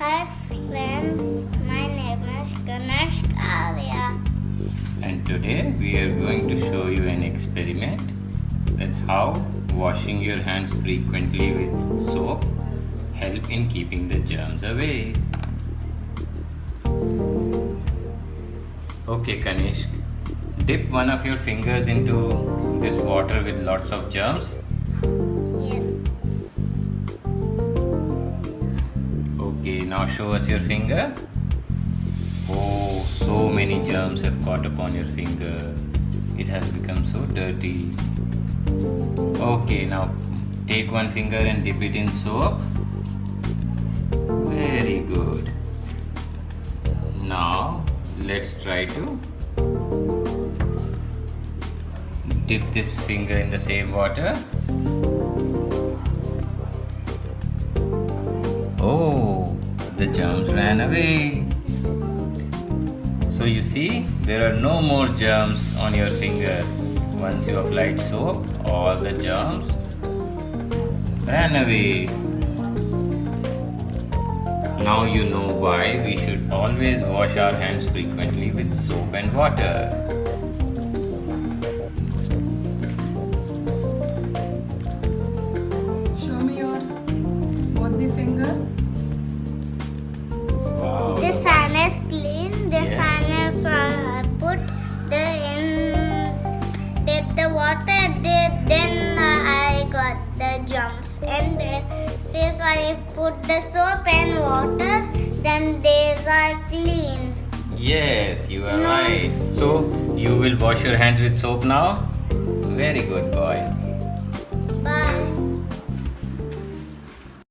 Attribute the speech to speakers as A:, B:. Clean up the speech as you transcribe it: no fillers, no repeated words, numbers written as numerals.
A: Hi friends, my name is Kanishk Arya.
B: And today we are going to show you an experiment that how washing your hands frequently with soap help in keeping the germs away. Okay Kanishk, dip one of your fingers into this water with lots of germs.
A: Yes.
B: Okay, now show us your finger. Oh, so many germs have caught upon your finger. It has become so dirty. Okay, now take one finger and dip it in soap. Very good. Now, let's try to dip this finger in the same water. Oh, the germs ran away. So you see, there are no more germs on your finger. Once you applied soap, all the germs ran away. Now you know why we should always wash our hands frequently with soap and water.
C: Show me your both the finger.
B: Wow.
A: This hand is clean. This
B: Yeah.
A: hand is put dip the water. Then I got the germs. And since I put the soap and water, then these are clean.
B: Yes, you are
A: No.
B: right. So you will wash your hands with soap now? Very good boy.